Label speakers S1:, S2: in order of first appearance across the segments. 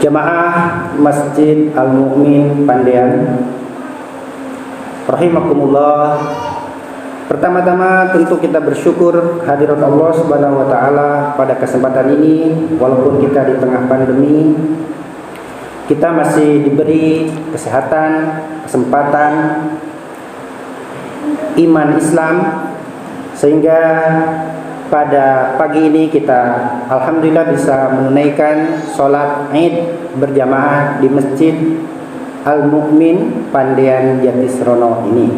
S1: Jamaah Masjid Al-Mu'min Pandean rahimakumullah. Pertama-tama tentu kita bersyukur hadirat Allah Subhanahu wa taala pada kesempatan ini. Walaupun kita di tengah pandemi, kita masih diberi kesehatan, kesempatan, iman Islam, sehingga pada pagi ini kita alhamdulillah bisa menunaikan sholat Id berjamaah di Masjid Al-Mu'min Pandean Jatisrono ini.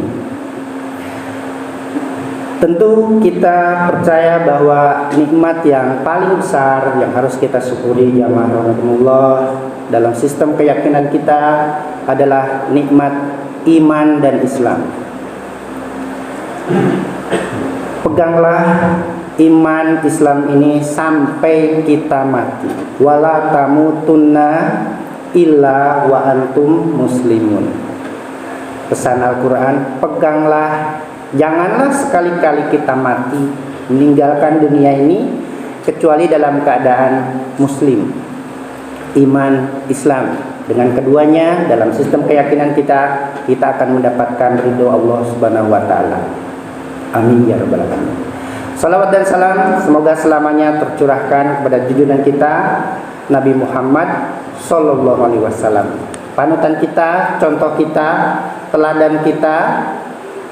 S1: Tentu kita percaya bahwa nikmat yang paling besar yang harus kita syukuri jamaah rahimakumullah dalam sistem keyakinan kita adalah nikmat iman dan Islam. Peganglah iman Islam ini sampai kita mati. Wala tamutunna illa wa antum muslimun. Pesan Al-Quran, peganglah, janganlah sekali-kali kita mati, meninggalkan dunia ini kecuali dalam keadaan muslim, iman Islam. Dengan keduanya dalam sistem keyakinan kita akan mendapatkan ridho Allah Subhanahu wa taala. Amin ya rabbal alamin. Salawat dan salam semoga selamanya tercurahkan kepada junjungan kita Nabi Muhammad sallallahu alaihi wasallam. Panutan kita, contoh kita, teladan kita,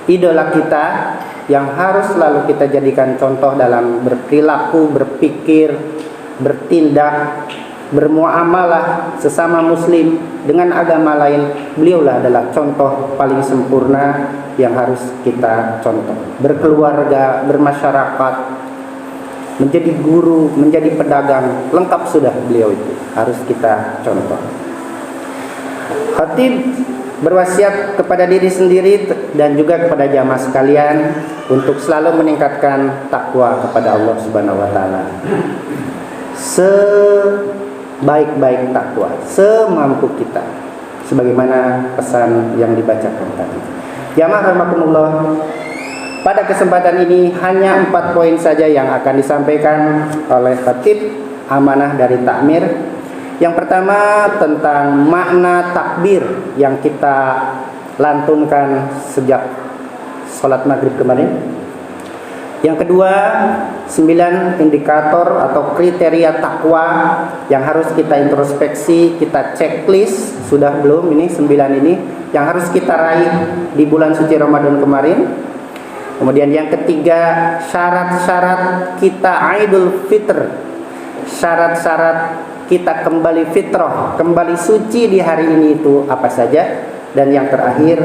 S1: idola kita yang harus selalu kita jadikan contoh dalam berperilaku, berpikir, bertindak, bermuamalah sesama muslim dengan agama lain. Beliaulah adalah contoh paling sempurna yang harus kita contoh. Berkeluarga, bermasyarakat, menjadi guru, menjadi pedagang, lengkap sudah beliau itu, harus kita contoh. Khatib berwasiat kepada diri sendiri dan juga kepada jamaah sekalian untuk selalu meningkatkan takwa kepada Allah Subhanahu wa taala. Sebaik-baik takwa, semampu kita, sebagaimana pesan yang dibacakan tadi. Jamaah rahimakumullah, pada kesempatan ini hanya 4 poin saja yang akan disampaikan oleh khatib amanah dari takmir. Yang pertama tentang makna takbir yang kita lantunkan sejak sholat maghrib kemarin. Yang kedua, 9 indikator atau kriteria takwa yang harus kita introspeksi, kita checklist, sudah belum ini 9 ini yang harus kita raih di bulan suci Ramadan kemarin. Kemudian yang ketiga, syarat-syarat kita Idul Fitr, syarat-syarat kita kembali fitrah, kembali suci di hari ini itu apa saja. Dan yang terakhir,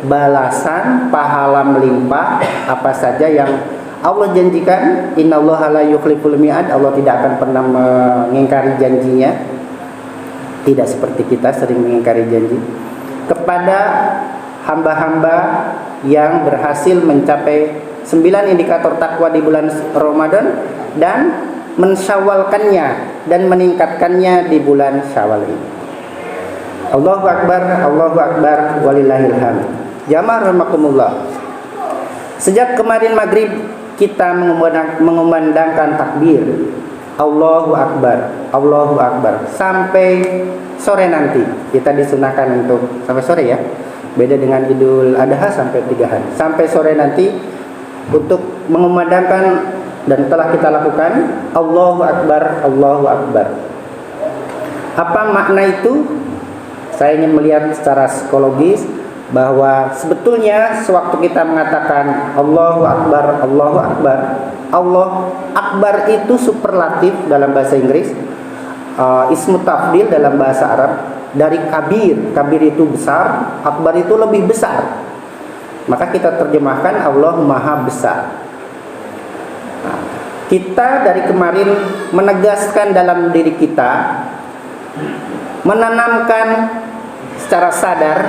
S1: balasan pahala melimpah apa saja yang Allah janjikan. Innallaha la yukhliful mi'ad. Allah tidak akan pernah mengingkari janjinya. Tidak seperti kita sering mengingkari janji. Kepada hamba-hamba yang berhasil mencapai 9 indikator takwa di bulan Ramadan dan mensyawalkannya dan meningkatkannya di bulan Syawal ini. Allahu Akbar, walillahil hamd. Jamaah rahimakumullah. Sejak kemarin maghrib kita mengumandangkan takbir Allahu Akbar sampai sore nanti. Kita disunahkan untuk sampai sore ya. Beda dengan Idul Adha sampai 3 hari. Sampai sore nanti untuk mengumandangkan, dan telah kita lakukan Allahu Akbar. Apa makna itu? Saya ingin melihat secara psikologis bahwa sebetulnya sewaktu kita mengatakan Allahu Akbar, Allah Akbar itu superlatif dalam bahasa Inggris, ismu tafdil dalam bahasa Arab dari kabir itu besar, akbar itu lebih besar. Maka kita terjemahkan Allah Maha Besar. Kita dari kemarin menegaskan dalam diri kita, menanamkan secara sadar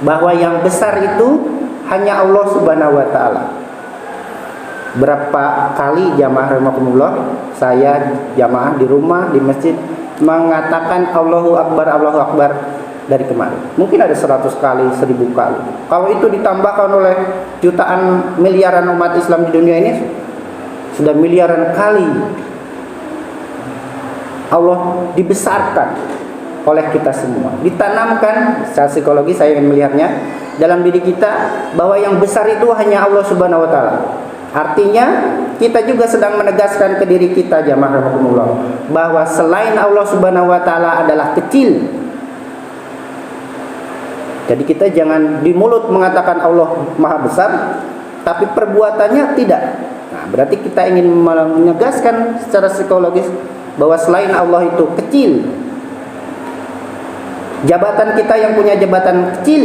S1: bahwa yang besar itu hanya Allah Subhanahu wa taala. Berapa kali jamaah rahimakumullah saya jamaah di rumah, di masjid mengatakan Allahu Akbar dari kemarin. Mungkin ada 100 kali, 1000 kali. Kalau itu ditambahkan oleh jutaan miliaran umat Islam di dunia ini, sudah miliaran kali. Allah dibesarkan oleh kita semua. Ditanamkan secara psikologi, saya ingin melihatnya dalam diri kita, bahwa yang besar itu hanya Allah Subhanahu wa taala. Artinya kita juga sedang menegaskan ke diri kita, jamaah rahimakumullah, bahwa selain Allah Subhanahu wa taala adalah kecil. Jadi kita jangan di mulut mengatakan Allah Maha Besar, tapi perbuatannya tidak. Nah, berarti kita ingin menegaskan secara psikologis bahwa selain Allah itu kecil. Jabatan kita yang punya jabatan kecil,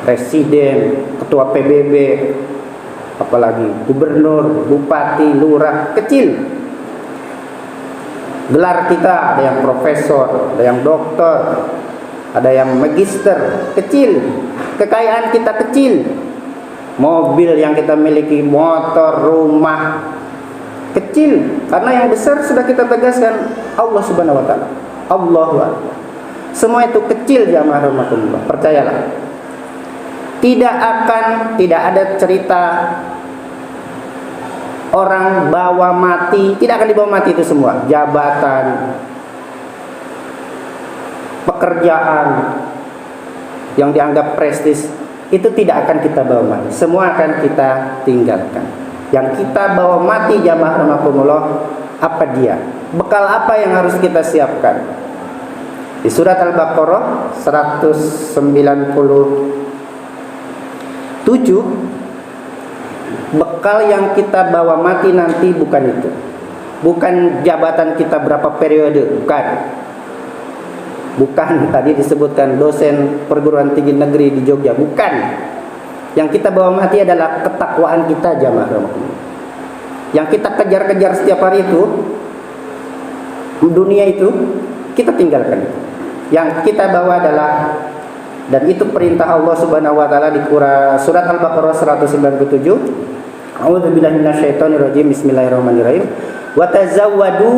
S1: presiden, ketua PBB, apalagi gubernur, bupati, lurah, kecil. Gelar kita ada yang profesor, ada yang dokter, ada yang magister, kecil. Kekayaan kita kecil. Mobil yang kita miliki, motor, rumah, kecil. Karena yang besar sudah kita tegaskan Allah Subhanahu wa taala. Allahu Akbar. Semua itu kecil, jamaah rahimakumullah. Percayalah. Tidak ada cerita orang bawa mati, tidak akan dibawa mati itu semua. Jabatan, pekerjaan yang dianggap prestis, itu tidak akan kita bawa mati. Semua akan kita tinggalkan. Yang kita bawa mati, jamaah rahimakumullah, apa dia? Bekal apa yang harus kita siapkan? Di surat Al-Baqarah 197, bekal yang kita bawa mati nanti bukan itu. Bukan jabatan kita berapa periode, bukan. Bukan tadi disebutkan dosen perguruan tinggi negeri di Jogja, bukan. Yang kita bawa mati adalah ketakwaan kita, jamaah rahimakumullah. Yang kita kejar-kejar setiap hari itu, dunia itu, kita tinggalkan. Yang kita bawa adalah, dan itu perintah Allah Subhanahu wa taala di surat Al-Baqarah 197. A'udzubillahi minasyaitonirrajim. Bismillahirrahmanirrahim. Wa tazawwadu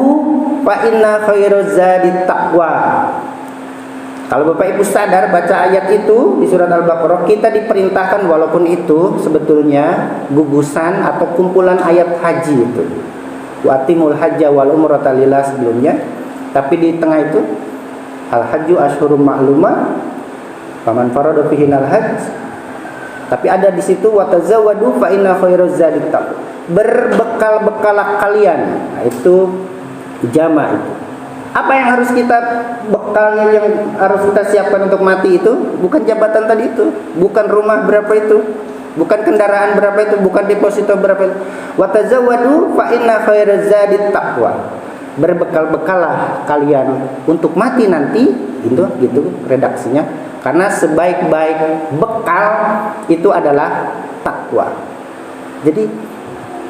S1: fa inna khairaz zadi taqwa. Kalau Bapak Ibu sadar baca ayat itu di surat Al-Baqarah, kita diperintahkan, walaupun itu sebetulnya gugusan atau kumpulan ayat haji itu. Wa atimul hajja wal umrata lillah sebelumnya, tapi di tengah itu al-hajju asyhurum ma'lumah faman farada fihinal hajj. Tapi ada di situ wa tazawwadu fa inna khairaz zadi taqwa. Berbekal-bekalah kalian. Nah, itu jama' itu. Apa yang harus kita bekalnya, yang harus kita siapkan untuk mati itu? Bukan jabatan tadi itu, bukan rumah berapa itu, bukan kendaraan berapa itu, bukan deposito berapa itu. Wa tazawwadu fa inna khairaz zadi taqwa. Berbekal-bekalah kalian untuk mati nanti, itu gitu redaksinya. Karena sebaik-baik bekal itu adalah takwa. Jadi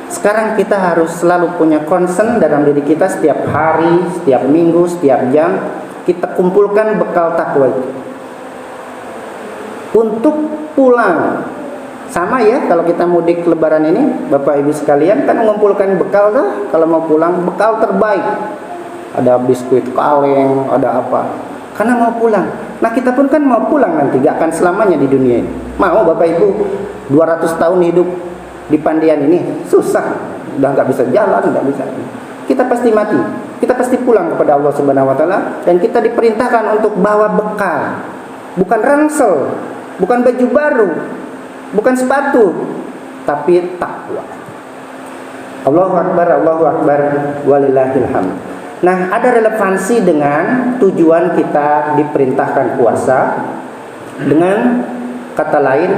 S1: sekarang kita harus selalu punya concern dalam diri kita, setiap hari, setiap minggu, setiap jam kita kumpulkan bekal takwa itu untuk pulang. Sama ya, kalau kita mudik lebaran ini, Bapak Ibu sekalian kan mengumpulkan bekal dah. Kalau mau pulang, bekal terbaik. Ada biskuit kaleng, ada apa. Karena mau pulang. Nah, kita pun kan mau pulang nanti, gak akan selamanya di dunia ini. Mau Bapak Ibu 200 tahun hidup di Pandian ini, susah. Udah gak bisa jalan, gak bisa. Kita pasti mati. Kita pasti pulang kepada Allah Subhanahu wa taala, dan kita diperintahkan untuk bawa bekal. Bukan ransel, bukan baju baru, bukan sepatu, tapi takwa. Allahu Akbar, Allahu Akbar, walillahil hamd. Nah, ada relevansi dengan tujuan kita diperintahkan puasa. Dengan kata lain,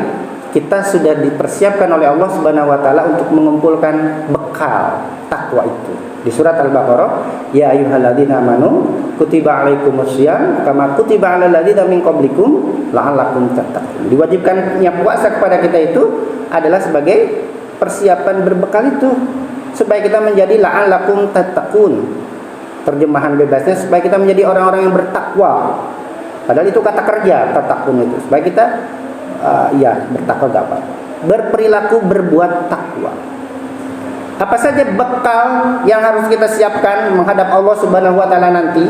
S1: kita sudah dipersiapkan oleh Allah Subhanahu wa taala untuk mengumpulkan bekal takwa itu. Di surat Al-Baqarah, ya ayyuhalladzina amanu kutiba alaikumussyiyam kama kutiba alal ladzina min qablikum la'allakum tattaqun. Diwajibkannya puasa kepada kita itu adalah sebagai persiapan berbekal itu supaya kita menjadi la'allakum tattaqun. Terjemahan bebasnya supaya kita menjadi orang-orang yang bertakwa. Padahal itu kata kerja, tattaqun itu. Supaya kita bertakwa gak apa. Berperilaku berbuat takwa. Apa saja bekal yang harus kita siapkan menghadap Allah Subhanahu wa taala nanti?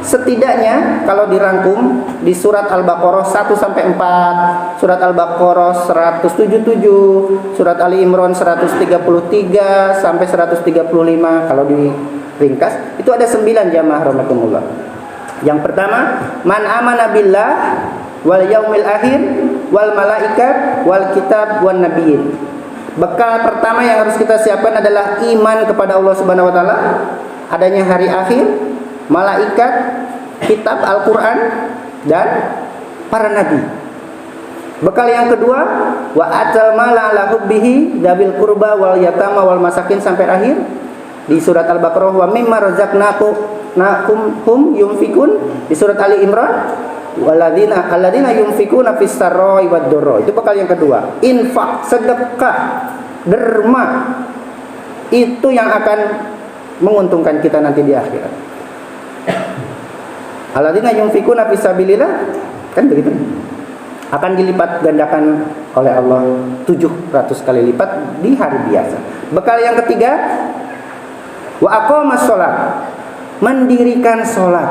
S1: Setidaknya kalau dirangkum di surat Al-Baqarah 1 sampai 4, surat Al-Baqarah 177, surat Ali Imran 133 sampai 135, kalau di ringkas, itu ada 9 jamaah rahmatullah. Yang pertama, man amana billah wal yaumil akhir wal malaikat wal kitab wan nabiyyin. Bekal pertama yang harus kita siapkan adalah iman kepada Allah Subhanahu wa taala, adanya hari akhir, malaikat, kitab Al-Qur'an dan para nabi. Bekal yang kedua, wa atal mala ala hubbihi dabil qurba wal yatama wal masakin sampai akhir di surat Al-Baqarah, wa mimma razaqnakum hum yunfikun di surat Ali Imran, alladzina yunfikuna fis sarra'i wad dharra. Itu bekal yang kedua. Infak, sedekah, derma, itu yang akan menguntungkan kita nanti di akhirat. Alladzina yunfikuna fis sabilillah, kan begitu. Akan dilipat gandakan oleh Allah 700 kali lipat di hari biasa. Bekal yang ketiga, wa aqamas shalah, mendirikan salat.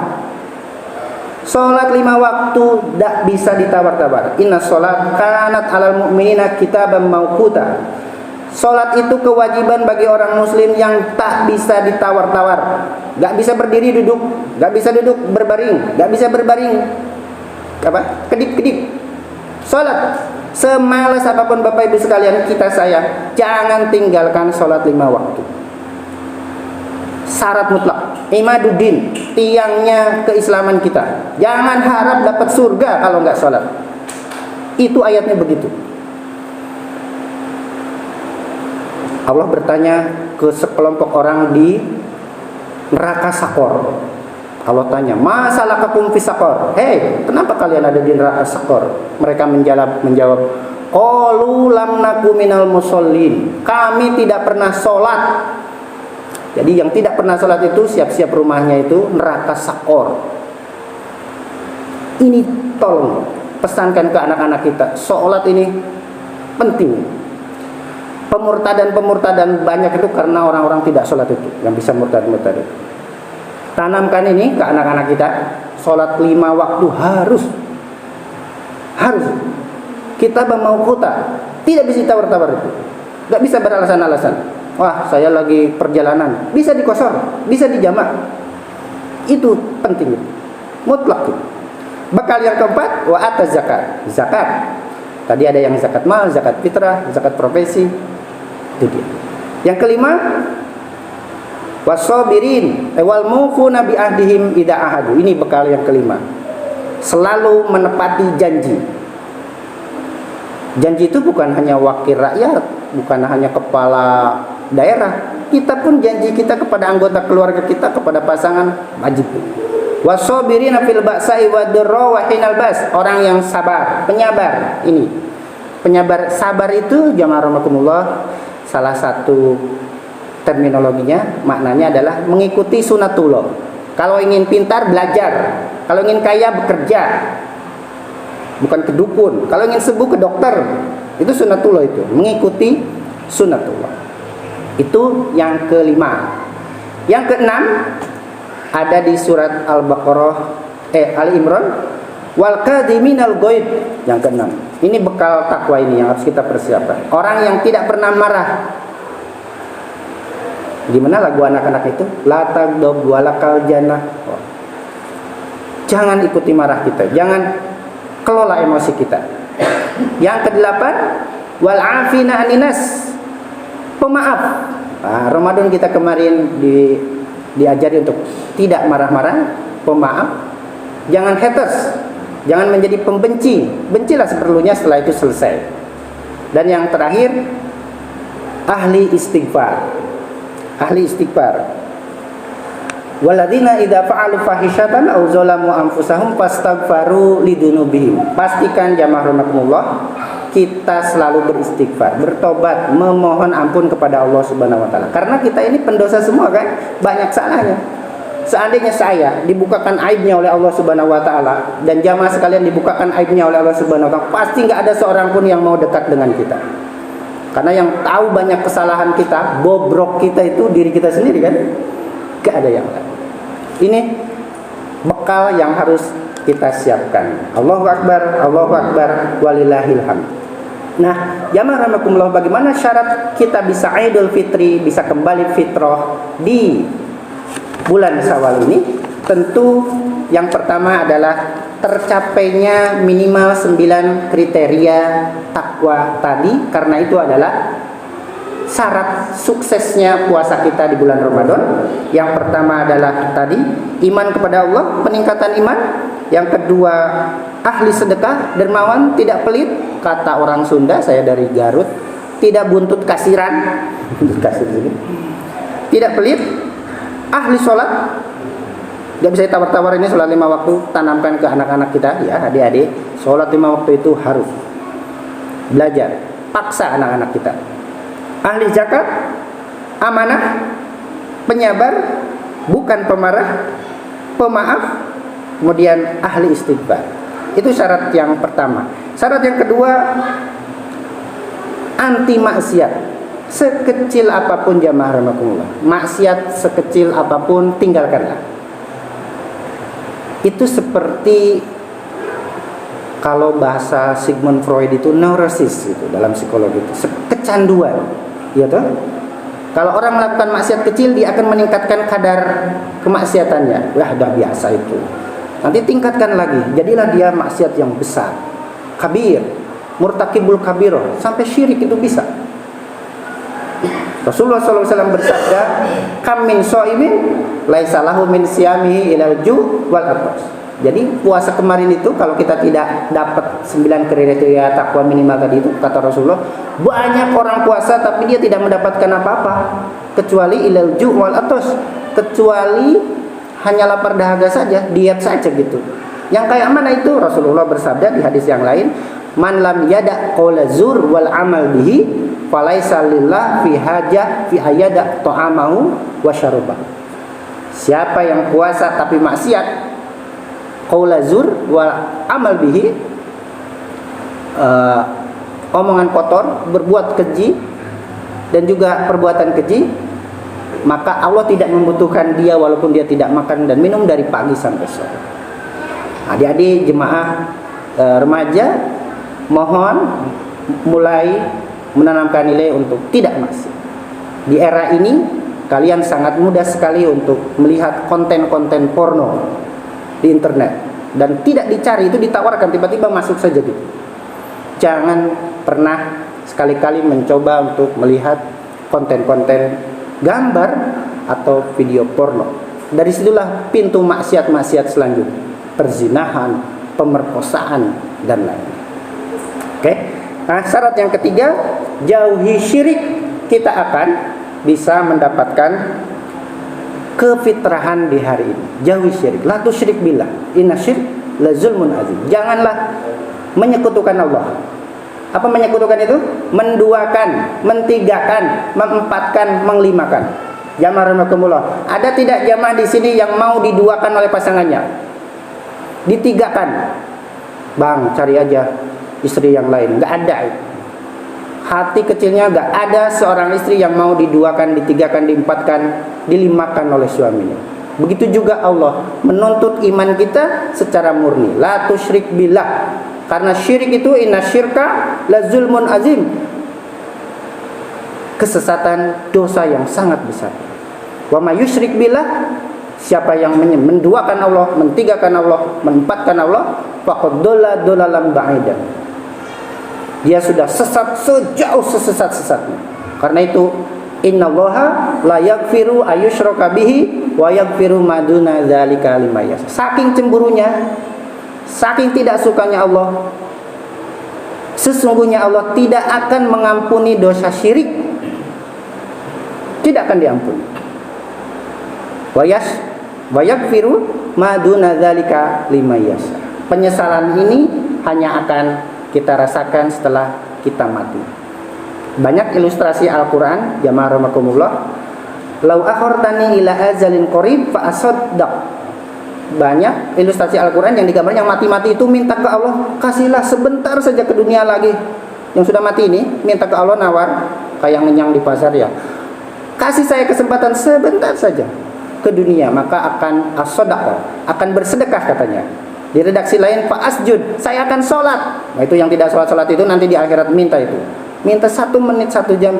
S1: Salat 5 waktu tidak bisa ditawar-tawar. Inna sholat kanat alal mu'minina kitaban mauquta. Salat itu kewajiban bagi orang muslim yang tak bisa ditawar-tawar. Gak bisa berdiri duduk, gak bisa duduk berbaring, gak bisa berbaring kedip-kedip. Salat semalas apapun Bapak Ibu sekalian kita sayang, jangan tinggalkan salat 5 waktu. Syarat mutlak, imaduddin, tiangnya keislaman kita. Jangan harap dapat surga kalau enggak sholat. Itu ayatnya begitu. Allah bertanya ke sekelompok orang di neraka Sakor. Allah tanya, masalakakum fis Sakor? Hei, kenapa kalian ada di neraka Sakor? Mereka menjawab, qalu lam naku minal musallin. Kami tidak pernah sholat. Jadi yang tidak pernah sholat itu siap-siap rumahnya itu neraka Sakor. Ini tolong pesankan ke anak-anak kita, sholat ini penting. Pemurtadan banyak itu karena orang-orang tidak sholat itu, yang bisa murtad itu. Tanamkan ini ke anak-anak kita, sholat 5 waktu harus. Kita mau kota, tidak bisa tawar-tawar itu, nggak bisa beralasan-alasan. Wah, saya lagi perjalanan, bisa dikosor, bisa dijamak. Itu penting, mutlak. Bekal yang keempat, wa ataz zakat. Zakat. Tadi ada yang zakat mal, zakat fitrah, zakat profesi. Itu dia. Yang kelima, wasabirin wal mufuna bi ahdihim idza ahadu. Ini bekal yang kelima. Selalu menepati janji. Janji itu bukan hanya wakil rakyat, bukan hanya kepala daerah. Kita pun janji kita kepada anggota keluarga kita, kepada pasangan, wajib. Wasabirina fil ba'sa'i wad-dharra wa hinal bas. Orang yang sabar, penyabar. Ini penyabar, sabar itu jamaah rahimakumullah, salah satu terminologinya, maknanya adalah mengikuti sunatullah. Kalau ingin pintar, belajar. Kalau ingin kaya, bekerja, bukan ke dukun. Kalau ingin sembuh, ke dokter. Itu sunatullah, itu mengikuti sunatullah. Itu yang kelima. Yang keenam ada di surat Al-Baqarah Ali Imran, wal kadhiminal ghaid. Yang keenam. Ini bekal takwa ini yang harus kita persiapkan. Orang yang tidak pernah marah. Gimana lagu anak-anak itu? La taghdab walakal jannah. Jangan ikuti marah kita, jangan kelola emosi kita. Yang kedelapan, wal afina aninas. Pemaaf. Nah, Ramadan kita kemarin diajari untuk tidak marah-marah, pemaaf. Jangan haters. Jangan menjadi pembenci. Bencilah seperlunya, setelah itu selesai. Dan yang terakhir, ahli istighfar. Ahli istighfar. Walladzina idza fa'alu fahishatan aw zalamu anfusahum fastaghfaru lidunubihim. Pastikan jamaah rahimakumullah, kita selalu beristighfar, bertobat, memohon ampun kepada Allah Subhanahu wa taala. Karena kita ini pendosa semua kan, banyak salahnya. Seandainya saya dibukakan aibnya oleh Allah Subhanahu wa taala dan jamaah sekalian dibukakan aibnya oleh Allah Subhanahu wa taala, pasti enggak ada seorang pun yang mau dekat dengan kita. Karena yang tahu banyak kesalahan kita, bobrok kita itu diri kita sendiri kan? Gak ada yang lain. Ini bekal yang harus kita siapkan. Allahu Akbar, walillahil hamd. Nah, jamaah rahimakumullah, bagaimana syarat kita bisa Idul Fitri, bisa kembali fitrah di bulan Syawal ini, tentu yang pertama adalah tercapainya minimal 9 kriteria takwa tadi, karena itu adalah syarat suksesnya puasa kita di bulan Ramadan. Yang pertama adalah tadi iman kepada Allah, peningkatan iman. Yang kedua ahli sedekah, dermawan, tidak pelit. Kata orang Sunda, saya dari Garut, tidak buntut kasiran. Tidak pelit. Ahli sholat, gak bisa tawar-tawar ini sholat 5 waktu, tanamkan ke anak-anak kita ya, adik-adik. Sholat 5 waktu itu harus belajar, paksa anak-anak kita. Ahli zakat, amanah, penyabar, bukan pemarah, pemaaf, kemudian ahli istighfar. Itu syarat yang pertama. Syarat yang kedua, anti maksiat. Sekecil apapun jamaah rahimakumullah, maksiat sekecil apapun tinggalkanlah. Itu seperti kalau bahasa Sigmund Freud itu neurosis gitu dalam psikologi itu, kecanduan, ya toh? Kalau orang melakukan maksiat kecil, dia akan meningkatkan kadar kemaksiatannya. Wah, udah biasa itu. Nanti tingkatkan lagi, jadilah dia maksiat yang besar, kabir, murtakibul kabiro, sampai syirik itu bisa. Rasulullah SAW bersabda, kam min so'imin laisa lahu min siyamihi ilal ju' wal atas. Jadi puasa kemarin itu kalau kita tidak dapat 9 kriteria takwa minimal tadi itu, kata Rasulullah, banyak orang puasa tapi dia tidak mendapatkan apa-apa kecuali ilal ju' wal atas, kecuali hanya lapar dahaga saja, diet saja gitu. Yang kayak mana itu? Rasulullah bersabda di hadis yang lain, man lam yada qaula zur wal amal bihi falaisa lillah fi hajah fi ayada ta'amahu wa syarabah. Siapa yang puasa tapi maksiat, qaula zur wal amal bihi, omongan kotor, berbuat keji dan juga perbuatan keji, maka Allah tidak membutuhkan dia walaupun dia tidak makan dan minum dari pagi sampai sore. Adik-adik jemaah remaja, mohon mulai menanamkan nilai untuk tidak maksiat. Di era ini kalian sangat mudah sekali untuk melihat konten-konten porno di internet dan tidak dicari, itu ditawarkan, tiba-tiba masuk saja gitu. Jangan pernah sekali-kali mencoba untuk melihat konten-konten gambar atau video porno. Dari situlah pintu maksiat-maksiat selanjutnya, perzinahan, pemerkosaan dan lain-lain. Oke. Nah, syarat yang ketiga, jauhi syirik, kita akan bisa mendapatkan kefitrahan di hari ini. Jauhi syirik. La tusyrik billah. Inna syirk la zulmun azim. Janganlah menyekutukan Allah. Apa menyekutukan itu? Menduakan, mentigakan, mengempatkan, menglimakan. Jamaah rahimakumullah. Ada tidak jamaah di sini yang mau diduakan oleh pasangannya? Ditigakan. Bang, cari aja istri yang lain. Gak ada itu. Hati kecilnya gak ada seorang istri yang mau diduakan, ditigakan, diempatkan, dilimakan oleh suaminya. Begitu juga Allah menuntut iman kita secara murni. La tusyrik billah. Karena syirik itu inna syirka la zulmun azim. Kesesatan, dosa yang sangat besar. Wa may yusyrik billah, siapa yang menduakan Allah, mentigakan Allah, menempatkan Allah, faqad dhalla dhalalan ba'idan. Dia sudah sesat sejauh sesat-sesatnya. Karena itu innallaha la yaghfiru ayyushraka bihi wa yaghfiru ma duna dzalika liman yasha. Saking cemburunya, saking tidak sukanya Allah, sesungguhnya Allah tidak akan mengampuni dosa syirik. Tidak akan diampuni. Wa yaghfiru ma duna dzalika liman yasha. Penyesalan ini hanya akan kita rasakan setelah kita mati. Banyak ilustrasi Al-Quran, jamaah rahimakumullah. Lau akhortani ila azalin qarib fa asaddaq. Banyak ilustrasi Al-Quran yang digambarkan yang mati-mati itu minta ke Allah, kasihlah sebentar saja ke dunia lagi. Yang sudah mati ini minta ke Allah, nawar kayak ngenyang di pasar ya. Kasih saya kesempatan sebentar saja ke dunia, maka akan as-sadaqah, akan bersedekah katanya. Di redaksi lain fa asjud, saya akan sholat. Nah, itu yang tidak sholat itu nanti di akhirat minta itu. Minta 1 menit 1 jam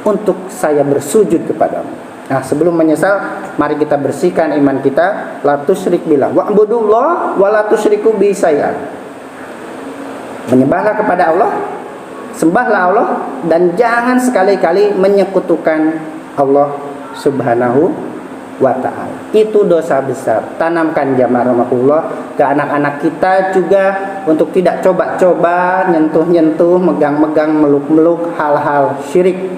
S1: untuk saya bersujud kepadamu. Nah, sebelum menyesal, mari kita bersihkan iman kita. La tusyrik billah wa'budullah wa la tusyriku bi syai'an. Menyembahlah kepada Allah, sembahlah Allah, dan jangan sekali-kali menyekutukan Allah Subhanahu wa ta'ala. Itu dosa besar. Tanamkan jamaah rahmatullah ke anak-anak kita juga untuk tidak coba-coba nyentuh-nyentuh, megang-megang, meluk-meluk hal-hal syirik.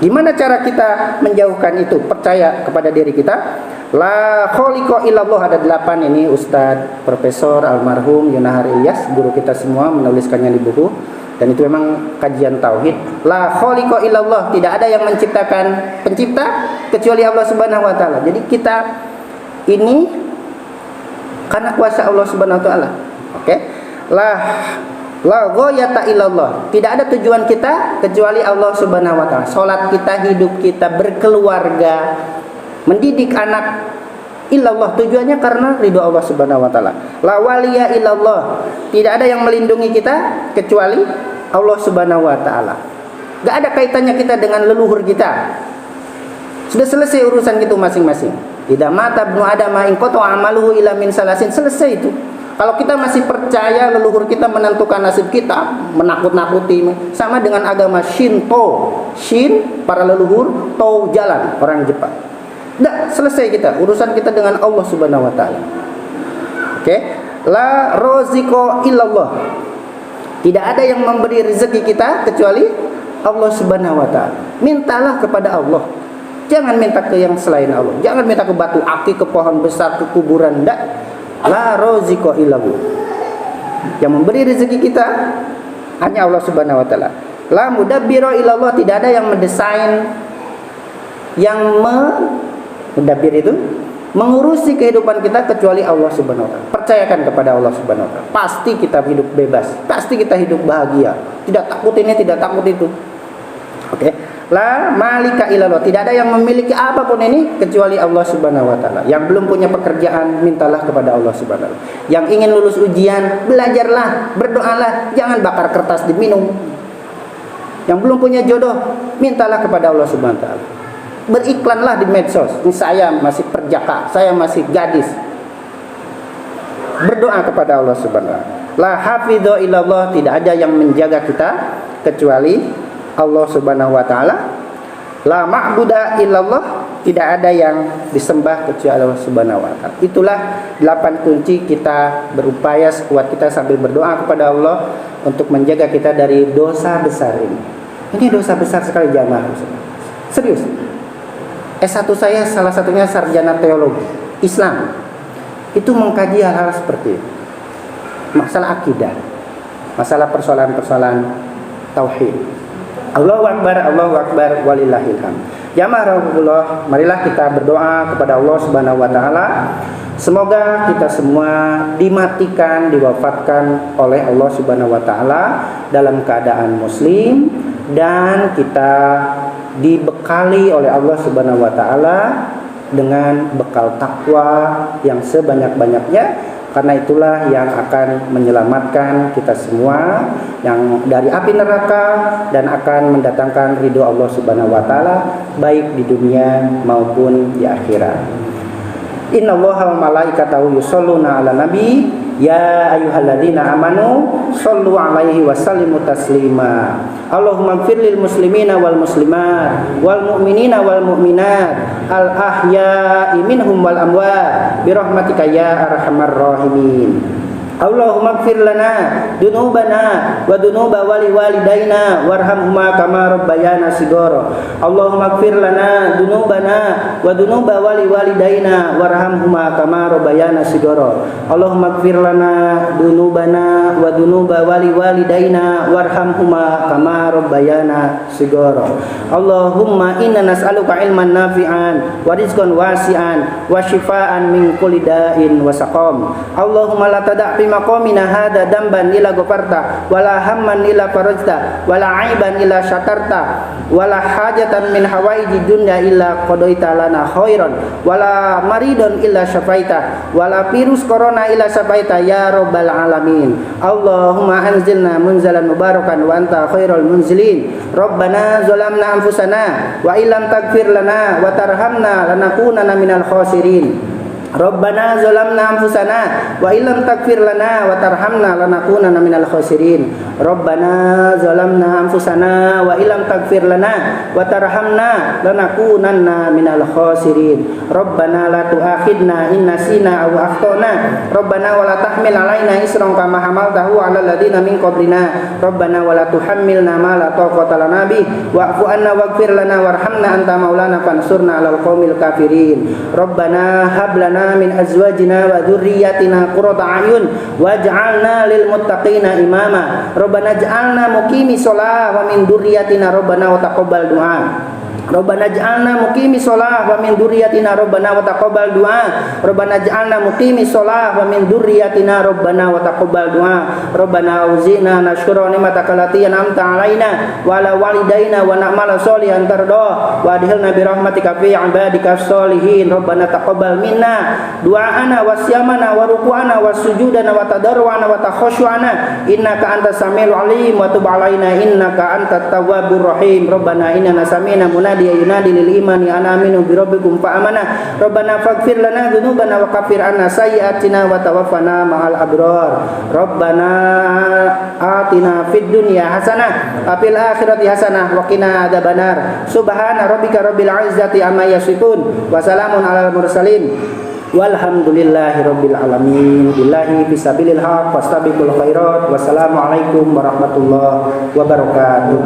S1: Gimana cara kita menjauhkan itu? Percaya kepada diri kita. La khaliqa illallah, ada 8 ini Ustadz Profesor almarhum Yunahar Ilyas, guru kita semua, menuliskannya di buku. Dan itu memang kajian tauhid. La khaliqa illallah, tidak ada yang menciptakan pencipta kecuali Allah Subhanahu wa taala. Jadi kita ini karena kuasa Allah Subhanahu wa taala. Oke? La ghayata illallah, tidak ada tujuan kita kecuali Allah Subhanahu wa taala. Salat kita, hidup kita, berkeluarga, mendidik anak, illallah, tujuannya karena ridho Allah Subhanahu wa taala. La waliya illallah, tidak ada yang melindungi kita kecuali Allah Subhanahu wa taala. Enggak ada kaitannya kita dengan leluhur kita. Sudah selesai urusan gitu masing-masing. Idza mata ibnu adam in qata amaluhu ila min salasin, selesai itu. Kalau kita masih percaya leluhur kita menentukan nasib kita, menakut-nakuti, sama dengan agama Shinto. Shin para leluhur, To jalan orang Jepang. Dah selesai kita, urusan kita dengan Allah Subhanahu wa taala. Oke? La roziko illallah. Tidak ada yang memberi rezeki kita kecuali Allah Subhanahu wa taala. Mintalah kepada Allah. Jangan minta ke yang selain Allah. Jangan minta ke batu aki, ke pohon besar, ke kuburan. Enggak. La roziko illallah. Yang memberi rezeki kita hanya Allah Subhanahu wa taala. La mudabbiro illallah, tidak ada yang mendesain, yang mudabbir itu mengurusi kehidupan kita kecuali Allah Subhanahu wa taala. Percayakan kepada Allah Subhanahu wa taala. Pasti kita hidup bebas, pasti kita hidup bahagia. Tidak takut ini, tidak takut itu. Oke. La malika illallah, tidak ada yang memiliki apapun ini kecuali Allah Subhanahu wa taala. Yang belum punya pekerjaan, mintalah kepada Allah Subhanahu wa taala. Yang ingin lulus ujian, belajarlah, berdoalah, jangan bakar kertas diminum. Yang belum punya jodoh, mintalah kepada Allah Subhanahu wa taala. Beriklanlah di medsos. Ini saya masih perjaka, saya masih gadis. Berdoa kepada Allah Subhanahu wa taala. La hafidho illallah, tidak ada yang menjaga kita kecuali Allah Subhanahu wa taala. La ma'buda illallah, tidak ada yang disembah kecuali Allah Subhanahu wa taala. Itulah 8 kunci kita berupaya sekuat kita sambil berdoa kepada Allah untuk menjaga kita dari dosa besar ini. Ini dosa besar sekali jamaah. Serius. S1 saya salah satunya sarjana teologi Islam. Itu mengkaji hal-hal seperti itu. Masalah akidah, masalah persoalan-persoalan tauhid. Allahu Akbar, walillahil hamd. Jamaah rahmatullah, marilah kita berdoa kepada Allah Subhanahu wa taala. Semoga kita semua dimatikan, diwafatkan oleh Allah Subhanahu wa taala dalam keadaan muslim, dan kita dibekali oleh Allah Subhanahu wa taala dengan bekal takwa yang sebanyak-banyaknya. Karena itulah yang akan menyelamatkan kita semua yang dari api neraka dan akan mendatangkan ridho Allah Subhanahu wa taala baik di dunia maupun di akhirat. Innallaha wa malaikatahu yusholluna 'alan nabi ya ayyuhalladzina amanu shollu 'alaihi wa sallimu taslima. Allahumma ighfir lil muslimina wal muslimat wal mu'minina wal mu'minat al ahya'i minhum wal amwat bi rahmatika ya arhamar rahimin. Allahumma ighfir lana dunubana wa dunuba walidaina warhamhuma kama rabbayana shighara. Allahumma ighfir lana dunubana wa dunuba walidaina warhamhuma kama rabbayana shighara. Allahumma ighfir lana dunubana wa dunuba walidaina warhamhuma kama rabbayana shighara. Allahumma inna nas'aluka ilman nafi'an wa rizqan wasi'an wa shifaan min kulli da'in wa saqam. Allahumma la tada' maqamina hadza damban ila ghafarta wala hamman ila farajta wala aiban ila syatarta wala hajatan min hawaiji dunya illa qadaita lana khairan wala maridun illa syafaita wala virus corona illa syafaita ya rabbal alamin. Allahumma anzilna munzalan mubarakan wa anta khairul munzilin. Rabbana zalamna anfusana wa illam taghfir lana wa tarhamna lanakunanna minal khasirin. Rabbana zalamna anfusana wa illam taghfir lana wa tarhamna lanakunanna minal khasirin. Rabbana zalamna anfusana wa illam taghfir lana wa tarhamna lanakunanna minal khasirin. Rabbana la tu'akhidna in nasina aw akhtana. Rabbana wa la tahmil alaina isran kama hamaltahu 'alal ladzina min qablina. Rabbana wa la tuhammilna ma la taqata lana bih wa'fu 'anna waghfir lana warhamna anta maulana fansurna 'alal qaumil kafirin. Rabbana hab lana min azwajina wa dzurriyyatina qurrata a'yun waj'alna lil muttaqina imama. Rabbana ij'alna muqimi shalah wa min dzurriyyatina rabbana wa taqabbal du'a. Rabbana ij'alna muqimi shalah wa min dzurriyyatina rabbana wa taqabbal du'a. Rabbana ij'alna muqimi shalah wa min dzurriyyatina rabbana wa taqabbal du'a. Rabbana auzina nashkura ni'mataka allati an'amta 'alaina wa 'ala walidaina wa na'mala sholihan tarda wa adkhilna bi rahmatika fi 'ibadika sholihin. Rabbana taqabbal minna du'ana wa siyamana wa ruku'ana wa sujudana wa tadarru'ana wa takhashu'ana innaka antas samiul 'alim wa tub 'alaina innaka antat tawwabur rahim. Rabbana inna sami'na munadiyan yunadi lil imani ana aminu bi rabbikum fa amana. Rabbana faghfir lana dzunubana wa kaffir anna sayyi'atina wa tawaffana ma'al abrar. Rabbana atina fid dunya hasanah wa fil akhirati hasanah wa qina adzabannar. Subhana rabbika rabbil izzati amma yasifun wa salamun alal mursalin walhamdulillahi rabbil alamin. Billahi fisabilil haq wastabiqul khairat. Wassalamualaikum warahmatullahi wabarakatuh.